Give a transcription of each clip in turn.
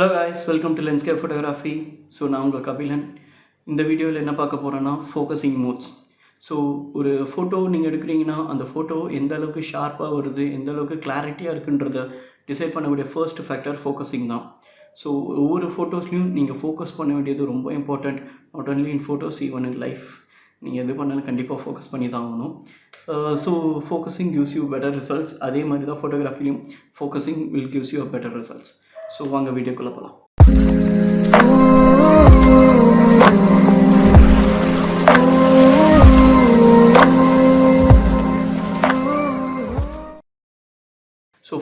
Hello guys, welcome to Lenscape photography. So நான் உங்கள் கபிலன். இந்த வீடியோவில் என்ன பார்க்க போகிறேன்னா ஃபோக்கஸிங் மோட்ஸ். ஸோ ஒரு ஃபோட்டோ நீங்கள் எடுக்கிறீங்கன்னா அந்த ஃபோட்டோ எந்த அளவுக்கு ஷார்ப்பாக வருது, எந்த அளவுக்கு கிளாரிட்டியாக இருக்குன்றத டிசைட் பண்ணக்கூடிய ஃபர்ஸ்ட் ஃபேக்டர் ஃபோக்கஸிங் தான். ஸோ ஒவ்வொரு ஃபோட்டோஸ்லையும் நீங்கள் ஃபோக்கஸ் பண்ண வேண்டியது ரொம்ப important. Not only in photos, even in life. நீங்கள் எது பண்ணாலும் கண்டிப்பாக ஃபோக்கஸ் பண்ணி தான் ஆகணும். So focusing gives you better results. அதே மாதிரி தான் ஃபோட்டோகிராஃபிலையும் focusing will gives you better results. So வாங்க வீடியோக்குள்ளே போகலாம். ஸோ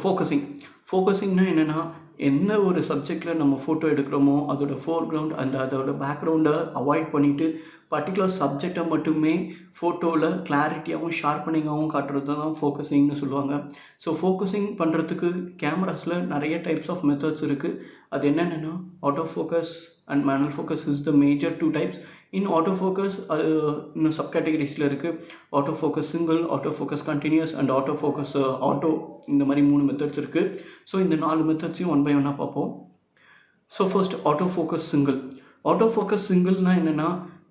ஃபோக்கஸிங்னா என்னென்னா, என்ன ஒரு சப்ஜெக்டில் நம்ம ஃபோட்டோ எடுக்கிறோமோ அதோட ஃபோர்க்ரவுண்ட் அண்ட் அதோட பேக்ரவுண்டை அவாய்ட் பண்ணிவிட்டு பர்டிகுலர் சப்ஜெக்டை மட்டுமே ஃபோட்டோவில் கிளாரிட்டியாகவும் ஷார்ப்பனிங்காகவும் காட்டுறது தான் ஃபோக்கஸிங்னு சொல்லுவாங்க. ஸோ ஃபோக்கஸிங் பண்ணுறதுக்கு கேமராஸில் நிறைய டைப்ஸ் ஆஃப் மெத்தட்ஸ் இருக்குது. அது என்னென்னா, auto focus and manual focus is the major 2 types. In auto focus இன்னும் சப் கேட்டகரிஸில் இருக்குது. Auto focus single, auto focus continuous and auto focus auto. இந்த மாதிரி 3 மெத்தட்ஸ் இருக்குது. ஸோ இந்த 4 மெத்தட்ஸையும் ஒன் பை ஒன்னாக பார்ப்போம். So first auto focus single. Auto focus சிங்கிள்னால் என்னென்னா,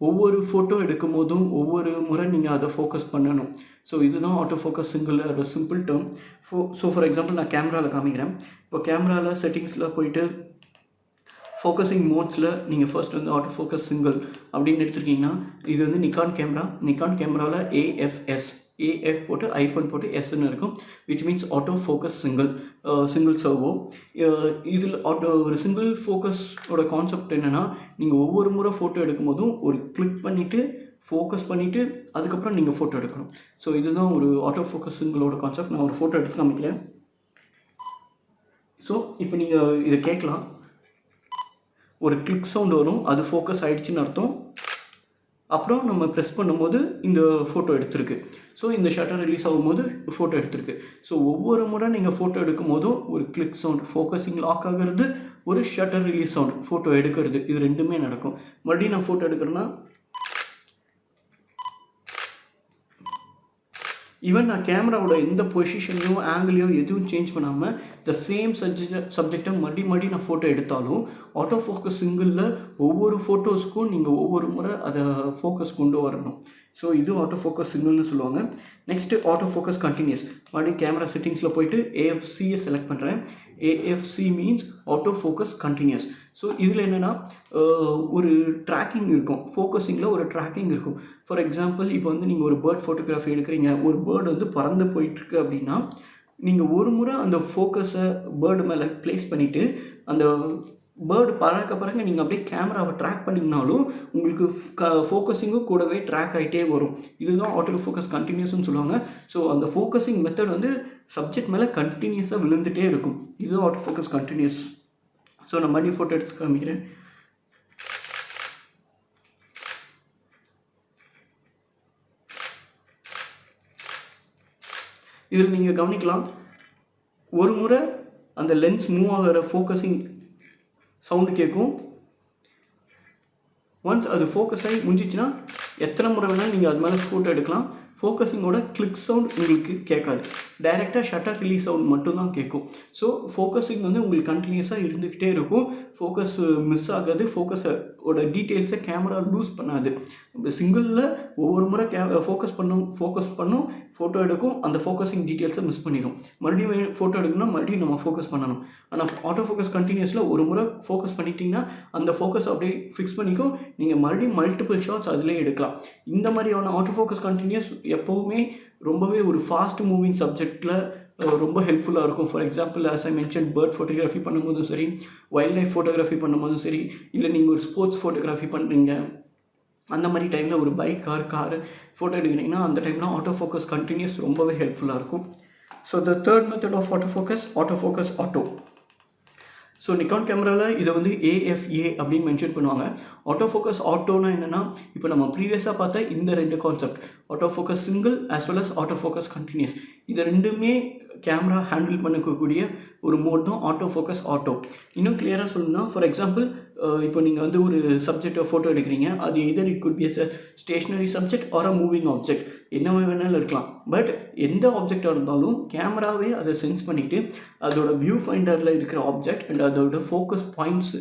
ஒவ்வொரு ஃபோட்டோ எடுக்கும் போதும் ஒவ்வொரு முறை நீங்கள் அதை ஃபோக்கஸ் பண்ணணும். ஸோ இதுதான் ஆட்டோ ஃபோக்கஸ் சிங்கிள், ஒரு simple term. So for example நான் கேமராவில் காமிக்கிறேன். இப்போ கேமராவில் செட்டிங்ஸில் போயிட்டு ஃபோக்கஸிங் மோட்ஸில் நீங்கள் ஃபர்ஸ்ட் வந்து ஆட்டோ ஃபோக்கஸ் சிங்கிள் அப்படின்னு எடுத்துருக்கீங்கன்னா, இது வந்து நிக்கான் கேமராவில் ஏஎஃப் போட்டு ஐஃபோன் போட்டு எஸ்ன்னு இருக்கும், which means auto focus single servo. இதில் ஒரு சிங்கிள் ஃபோக்கஸோட கான்செப்ட் என்னென்னா, நீங்கள் ஒவ்வொரு முறை ஃபோட்டோ எடுக்கும் போதும் ஒரு கிளிக் பண்ணிவிட்டு ஃபோக்கஸ் பண்ணிவிட்டு அதுக்கப்புறம் நீங்கள் ஃபோட்டோ எடுக்கணும். ஸோ இதுதான் ஒரு ஆட்டோ ஃபோக்கஸ் சிங்கிளோட கான்செப்ட். நான் ஒரு ஃபோட்டோ எடுத்து காமிக்கிறேன். ஸோ இப்போ நீங்கள் இதை கேட்கலாம், ஒரு கிளிக் சவுண்ட் வரும், அது ஃபோக்கஸ் ஆகிடுச்சின்னு அர்த்தம். அப்புறம் நம்ம ப்ரெஸ் பண்ணும்போது இந்த ஃபோட்டோ எடுத்திருக்கு. ஸோ இந்த ஷட்டர் ரிலீஸ் ஆகும்போது ஃபோட்டோ எடுத்திருக்கு. ஸோ ஒவ்வொரு முறை நீங்கள் ஃபோட்டோ எடுக்கும் போதும் ஒரு கிளிக் சவுண்ட், ஃபோக்கஸிங் லாக் ஆகிறது, ஒரு ஷட்டர் ரிலீஸ் சவுண்ட், ஃபோட்டோ எடுக்கிறது, இது ரெண்டுமே நடக்கும். மறுபடியும் நான் ஃபோட்டோ எடுக்கிறேன்னா, ஈவன் நான் கேமராவோட எந்த பொசிஷனையோ ஆங்கிளையோ எதுவும் சேஞ்ச் பண்ணாமல் த சேம் சப்ஜெக்டை மறுபடி நான் ஃபோட்டோ எடுத்தாலும் ஆட்டோ ஃபோக்கஸ் சிங்கிளில் ஒவ்வொரு ஃபோட்டோஸ்க்கும் நீங்கள் ஒவ்வொரு முறை அதை ஃபோக்கஸ் கொண்டு வரணும். ஸோ இது ஆட்டோ ஃபோக்கஸ் சிங்கிள்னு சொல்லுவாங்க. Next auto focus continuous. மறுபடியும் கேமரா செட்டிங்ஸில் போயிட்டு ஏஎஃப்சியை செலக்ட் பண்ணுறேன். AFC means auto focus continuous. So இதில் என்னென்னா, ஒரு ட்ராக்கிங் இருக்கும், ஃபோக்கஸிங்கில் ஒரு ட்ராக்கிங் இருக்கும். ஃபார் எக்ஸாம்பிள், இப்போ வந்து நீங்கள் ஒரு பேர்ட் ஃபோட்டோகிராஃபி எடுக்கிறீங்க, ஒரு பேர்டு வந்து பறந்து போயிட்டுருக்கு அப்படின்னா, நீங்கள் ஒரு முறை அந்த ஃபோக்கஸை பேர்டு மேலே ப்ளேஸ் பண்ணிவிட்டு அந்த பேர்டு பறக்க நீங்கள் அப்படியே கேமராவை ட்ராக் பண்ணிங்கனாலும் உங்களுக்கு ஃபோக்கஸிங்கும் கூடவே ட்ராக் ஆகிட்டே வரும். இதுதான் ஆட்டோ ஃபோக்கஸ் கண்டினியூஸ்னு சொல்லுவாங்க. ஸோ அந்த ஃபோக்கஸிங் மெத்தட் வந்து சப்ஜெக்ட் மேலே கண்டினியூஸாக விழுந்துகிட்டே இருக்கும். இதுதான் ஆட்டோ ஃபோக்கஸ் கண்டினியூஸ். ஸோ நான் மறுபடியும் ஃபோட்டோ எடுத்து காமிக்கிறேன். இதில் நீங்கள் கவனிக்கலாம், ஒரு முறை அந்த லென்ஸ் மூவ் ஆகிற ஃபோக்கஸிங் சவுண்டு கேட்கும். ஒன்ஸ் அது ஃபோக்கஸ் ஆகி முடிஞ்சிச்சுன்னா எத்தனை முறை வேணாலும் நீங்கள் அது மேலே ஃபோட்டோ எடுக்கலாம். ஃபோக்கஸிங்கோட கிளிக் சவுண்ட் உங்களுக்கு கேட்காது, டைரெக்டாக ஷட்டர் ரிலீஸ் சவுண்ட் மட்டும்தான் கேட்கும். ஸோ ஃபோக்கஸிங் வந்து உங்களுக்கு கண்டினியூஸாக இருந்துக்கிட்டே இருக்கும். ஃபோக்கஸ் மிஸ் ஆகாது, ஃபோக்கஸோட டீட்டெயில்ஸை கேமரா லூஸ் பண்ணாது. சிங்கிளில் ஒவ்வொரு முறை ஃபோக்கஸ் பண்ணும், ஃபோட்டோ எடுக்கும், அந்த ஃபோக்கஸிங் டீட்டெயில்ஸை மிஸ் பண்ணிடும். மறுபடியும் ஃபோட்டோ எடுக்கணும்னா மறுபடியும் நம்ம ஃபோக்கஸ் பண்ணணும். ஆனால் ஆட்டோ ஃபோக்கஸ் கண்டினியூஸில் ஒரு முறை ஃபோக்கஸ் பண்ணிட்டீங்கன்னா அந்த ஃபோக்கஸ் அப்படியே ஃபிக்ஸ் பண்ணிக்கும், நீங்கள் மறுபடியும் மல்டிபிள் ஷாட்ஸ் அதிலே எடுக்கலாம். இந்த மாதிரியான ஆட்டோ ஃபோக்கஸ் கண்டினியூஸ் எப்போவுமே ரொம்பவே ஒரு ஃபாஸ்ட் மூவிங் சப்ஜெக்டில் ரொம்ப ஹெல்ப்ஃபுல்லாக இருக்கும். For example, as I mention, bird photography பண்ணும்போதும் சரி, வைல்ட் லைஃப் ஃபோட்டோகிராஃபி பண்ணும்போதும் சரி, இல்லை நீங்கள் ஒரு ஸ்போர்ட்ஸ் ஃபோட்டோகிராஃபி பண்ணுறீங்க, அந்த மாதிரி டைமில் ஒரு பைக் கார் ஃபோட்டோ எடுக்கிறீங்கன்னா அந்த டைமில் ஆட்டோ ஃபோக்கஸ் கண்டினியூஸ் ரொம்பவே ஹெல்ப்ஃபுல்லாக இருக்கும். So the third method of auto focus auto. So Nikon கேமராவில் இதை வந்து ஏஎஃப்ஏ அப்படின்னு மென்ஷன் பண்ணுவாங்க. ஆட்டோ ஃபோக்கஸ் ஆட்டோனா என்னென்னா, இப்போ நம்ம ப்ரீவியஸாக பார்த்த இந்த 2 concept, auto focus single as well as auto focus continuous, இது ரெண்டுமே கேமரா ஹேண்டில் பண்ணக்கூடிய ஒரு மோட் தான் ஆட்டோ ஃபோக்கஸ் ஆட்டோ. இன்னும் கிளியராக சொல்லணும்னா, ஃபார் எக்ஸாம்பிள் இப்போ நீங்கள் வந்து ஒரு சப்ஜெக்டை ஃபோட்டோ எடுக்கிறீங்க. அது either it could be a stationary subject or a moving object, என்ன வேணாலும் இருக்கலாம். பட் எந்த ஆப்ஜெக்டாக இருந்தாலும் கேமராவே அதை சென்ஸ் பண்ணிவிட்டு அதோட வியூ ஃபைண்டரில் இருக்கிற ஆப்ஜெக்ட் அண்ட் அதோட ஃபோக்கஸ் பாயிண்ட்ஸ்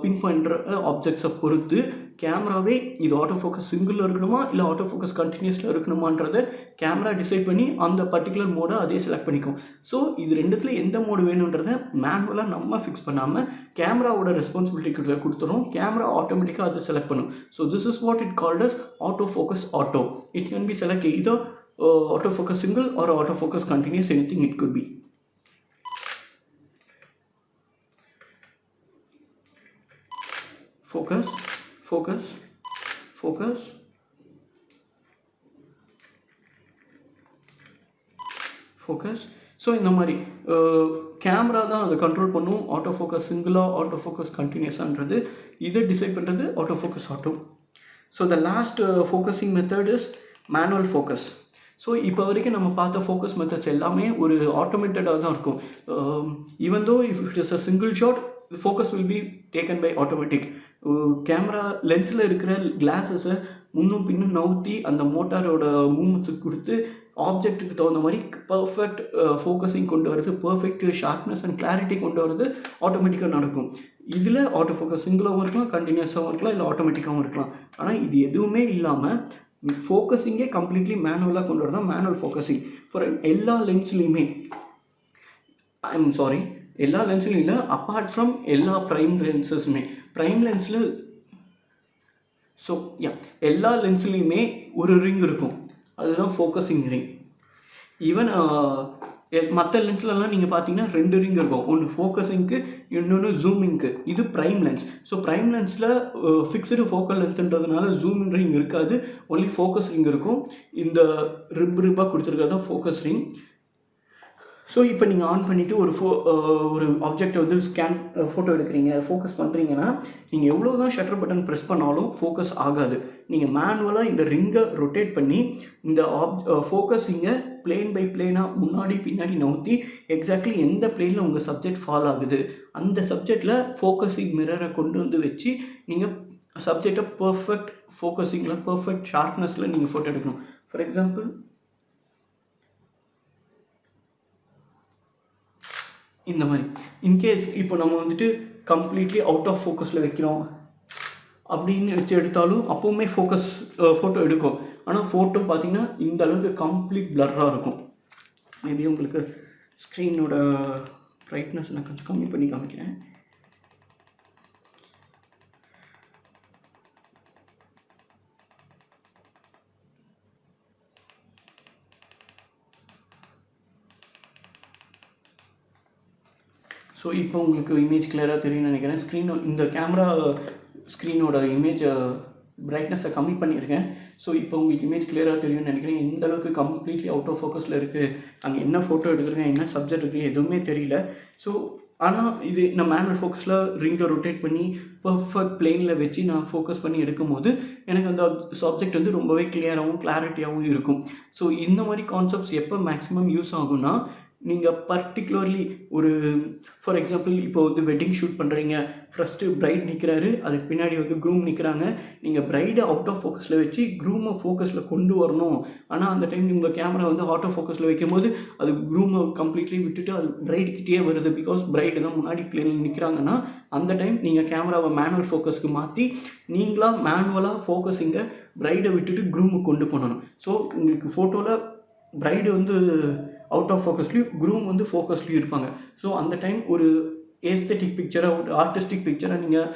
பின் பண்ணுற ஆப்ஜெக்ட்ஸை பொறுத்து கேமராவே இது ஆட்டோ ஃபோக்கஸ் சிங்கிளில் இருக்கணுமா இல்லை ஆட்டோ ஃபோக்கஸ் கண்டினியூஸில் இருக்கணுமான்றதை கேமரா டிசைட் பண்ணி அந்த பர்டிகுலர் மோடை அதே செலக்ட் பண்ணிக்கும். ஸோ இது ரெண்டுத்தில் எந்த மோடு வேணுன்றதை மேனுவலாக நம்ம ஃபிக்ஸ் பண்ணாமல் கேமராவோட ரெஸ்பான்சிபிலிட்டி கொடுத்துரும். கேமரா ஆட்டோமேட்டிக்காக அதை செலக்ட் பண்ணும். So this is what it called as auto focus auto. It can be select either auto focus single or auto focus continuous, anything it could be. Focus, focus, focus, focus. So இந்த மாதிரி camera தான் அதை control பண்ணும். Auto focus சிங்கிளாக auto focus கண்டினியூஸான்றது இதை decide பண்ணுறது auto focus auto. So the last focusing method is manual focus. So இப்போ வரைக்கும் நம்ம பார்த்த ஃபோக்கஸ் மெத்தட்ஸ் எல்லாமே ஒரு ஆட்டோமேட்டடாக தான் இருக்கும். Even though if it is a single shot, focus will be taken by automatic. Camera லென்ஸில் இருக்கிற கிளாஸஸை முன்னும் பின்னும் நவுத்தி அந்த மோட்டாரோட மூமெண்ட்ஸுக்கு கொடுத்து ஆப்ஜெக்ட்டுக்கு தகுந்த மாதிரி பர்ஃபெக்ட் ஃபோக்கஸிங் கொண்டு வரது, பர்ஃபெக்ட் ஷார்ப்னஸ் அண்ட் கிளாரிட்டி கொண்டு வரது ஆட்டோமேட்டிக்காக நடக்கும். இதில் ஆட்டோ ஃபோக்கஸ் சிங்கிளாகவும் இருக்கலாம், கண்டினியூஸாகவும் இருக்கலாம், இல்லை ஆட்டோமேட்டிக்காகவும் இருக்கலாம். ஆனால் இது எதுவுமே இல்லாமல் ஃபோக்கஸிங்கே கம்ப்ளீட்லி மேனுவலாக கொண்டு வரதான் மேனுவல் ஃபோக்கஸிங். ஃபார் எல்லா லென்ஸ்லேயுமே எல்லா லென்ஸ்லையும் இல்லை, அப்பார்ட் ஃப்ரம் எல்லா ப்ரைம் லென்சஸுமே. ப்ரைம் லென்ஸில் எல்லா லென்ஸ்லேயுமே ஒரு ரிங் இருக்கும், அதுதான் ஃபோக்கஸிங் ரிங். ஈவன் மற்ற லென்ஸ்லலாம் நீங்கள் பார்த்தீங்கன்னா 2 ரிங் இருக்கும், ஒன்று ஃபோக்கஸிங்க்கு, இன்னொன்று ஜூமிங்க்கு. இது ப்ரைம் லென்ஸ். ஸோ ப்ரைம் லென்ஸில் ஃபிக்ஸ்டு ஃபோக்கல் லென்த்ன்றதுனால ஜூமிங் ரிங் இருக்காது, ஒன்லி ஃபோக்கஸ் ரிங் இருக்கும். இந்த ரிப்பாக கொடுத்துருக்கிறது தான் ஃபோக்கஸ் ரிங். ஸோ இப்போ நீங்கள் ஆன் பண்ணிவிட்டு ஒரு ஆப்ஜெக்டை வந்து ஃபோட்டோ எடுக்கிறீங்க, ஃபோக்கஸ் பண்ணுறீங்கன்னா நீங்கள் எவ்வளோ தான் ஷட்டர் பட்டன் ப்ரெஸ் பண்ணாலும் ஃபோக்கஸ் ஆகாது. நீங்கள் மேனுவலாக இந்த ரிங்கை ரொட்டேட் பண்ணி இந்த ஃபோக்கஸிங்கை பிளேன் பை பிளேனாக முன்னாடி பின்னாடி நவுத்தி எக்ஸாக்ட்லி எந்த பிளேனில் உங்கள் சப்ஜெக்ட் ஃபால் ஆகுது அந்த சப்ஜெக்டில் ஃபோக்கஸிங் மிரரை கொண்டு வந்து வச்சு நீங்கள் சப்ஜெக்டை பர்ஃபெக்ட் ஃபோக்கஸிங்கில் பர்ஃபெக்ட் ஷார்ப்னஸில் நீங்கள் ஃபோட்டோ எடுக்கணும். ஃபார் எக்ஸாம்பிள் இந்த மாதிரி இன்கேஸ் இப்போ நம்ம வந்துட்டு கம்ப்ளீட்லி அவுட் ஆஃப் ஃபோக்கஸில் வைக்கிறோம் அப்படின்னு வச்சு எடுத்தாலும் அப்போவுமே ஃபோட்டோ எடுக்கும். ஆனால் ஃபோட்டோ பார்த்திங்கன்னா இந்த அளவுக்கு கம்ப்ளீட் பிளர்ராக இருக்கும். மேபி உங்களுக்கு ஸ்க்ரீனோட ப்ரைட்னஸ் நான் கொஞ்சம் கம்மி பண்ணி காமிக்கிறேன். ஸோ இப்போ உங்களுக்கு இமேஜ் கிளியராக தெரியும்னு நினைக்கிறேன். இந்த கேமரா ஸ்க்ரீனோட இமேஜ் பிரைட்னஸை கம்மி பண்ணியிருக்கேன். ஸோ இப்போ உங்களுக்கு இமேஜ் கிளியராக தெரியும்னு நினைக்கிறேன். எந்த அளவுக்கு கம்ப்ளீட்லி அவுட் ஆஃப் ஃபோக்கஸில் இருக்குது, அங்கே என்ன ஃபோட்டோ எடுக்கிறேன், என்ன சப்ஜெக்ட் இருக்குது, எதுவுமே தெரியல. ஸோ ஆனால் இது நான் மேனுவல் ஃபோக்கஸில் ரிங்கை ரொட்டேட் பண்ணி பர்ஃபெக்ட் பிளேனில் வச்சு நான் ஃபோக்கஸ் பண்ணி எடுக்கும்போது எனக்கு அந்த சப்ஜெக்ட் வந்து ரொம்பவே கிளியராகவும் கிளாரிட்டியாகவும் இருக்கும். ஸோ இந்த மாதிரி கான்செப்ட்ஸ் எப்போ மேக்ஸிமம் யூஸ் ஆகும்னா, நீங்கள் பர்டிகுலர்லி ஒரு ஃபார் எக்ஸாம்பிள் இப்போ வந்து வெட்டிங் ஷூட் பண்ணுறீங்க, ஃபஸ்ட்டு பிரைட் நிற்கிறாரு, அதுக்கு பின்னாடி வந்து க்ரூம் நிற்கிறாங்க. நீங்கள் பிரைடை அவுட் ஆஃப் ஃபோக்கஸில் வச்சு க்ரூமை ஃபோக்கஸில் கொண்டு வரணும். ஆனால் அந்த டைம் உங்கள் கேமரா வந்து அவுட் ஆஃப் ஃபோக்கஸில் வைக்கும்போது அது க்ரூமை கம்ப்ளீட்லி விட்டுட்டு அது பிரைடுக்கிட்டே வருது. பிகாஸ் பிரைடு தான் முன்னாடி பிளேனில் நிற்கிறாங்கன்னா அந்த டைம் நீங்கள் கேமராவை மேனுவல் ஃபோக்கஸ்க்கு மாற்றி நீங்களாக மேனுவலாக ஃபோக்கஸிங்கை பிரைடை விட்டுட்டு க்ரூமுக்கு கொண்டு போகணும். ஸோ உங்களுக்கு ஃபோட்டோவில் பிரைடு வந்து அவுட் ஆஃப் ஃபோக்கஸ்லேயும் க்ரூம் வந்து ஃபோக்கஸ்லேயும் இருப்பாங்க. ஸோ அந்த டைம் ஒரு ஏஸ்தட்டிக் பிக்சரை, ஒரு ஆர்டிஸ்டிக் பிக்சரை நீங்கள்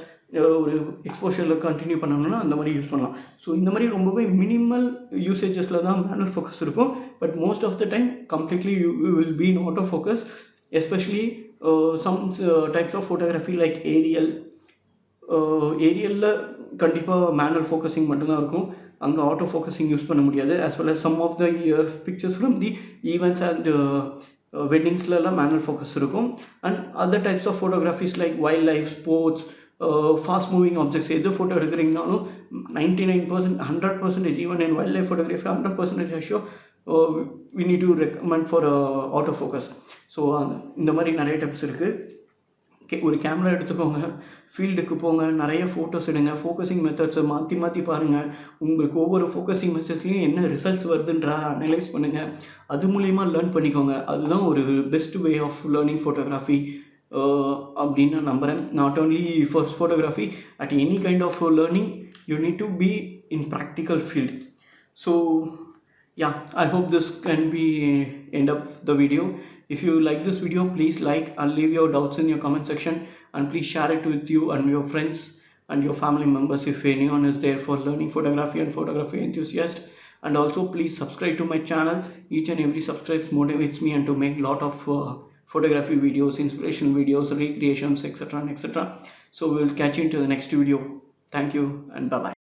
ஒரு எக்ஸ்போஷரில் கண்டினியூ பண்ணணும்னா அந்த மாதிரி யூஸ் பண்ணலாம். ஸோ இந்த மாதிரி ரொம்பவே மினிமல் யூசேஜஸில் தான் மேனுவல் ஃபோக்கஸ் இருக்கும். But most of the time completely you will be in auto focus, especially some types of photography like ஏரியலில் கண்டிப்பாக மேனுவல் ஃபோக்கஸிங் மட்டும்தான் இருக்கும். அங்கே ஆட்டோ ஃபோக்கஸிங் யூஸ் பண்ண முடியாது. As well as some of the pictures from the events and வெட்டிங்ஸ்லாம் manual focus இருக்கும். And other types of photographies like wild life, sports, fast moving objects எது ஃபோட்டோ எடுக்கிறீங்கனாலும் 99%, 100%, even in wild life photography 100% ratio we need to recommend for autofocus. So இந்த மாதிரி நிறைய tips இருக்குது. ஒரு camera எடுத்துக்கோங்க, ஃபீல்டுக்கு போங்க, நிறைய ஃபோட்டோஸ் எடுங்க, ஃபோக்கஸிங் மெத்தட்ஸை மாற்றி மாற்றி பாருங்கள். உங்களுக்கு ஒவ்வொரு ஃபோக்கஸிங் மெத்தட்ஸ்லையும் என்ன ரிசல்ட்ஸ் வருதுன்ற அனலைஸ் பண்ணுங்கள். அது மூலிமா லேர்ன் பண்ணிக்கோங்க. அதுதான் ஒரு best way of learning photography அப்படின்னு நான் நம்புகிறேன். Not only for photography, at any kind of learning you need to be in practical field. So yeah, I hope this can be end up the video. If you like this video, please like and leave your doubts in your comment section, and please share it with you and your friends and your family members if anyone is there for learning photography and photography enthusiast. And also please subscribe to my channel. Each and every subscribe motivates me and to make lot of photography videos, inspirational videos, recreations, etc and etc. So we will catch you into the next video. Thank you and bye bye.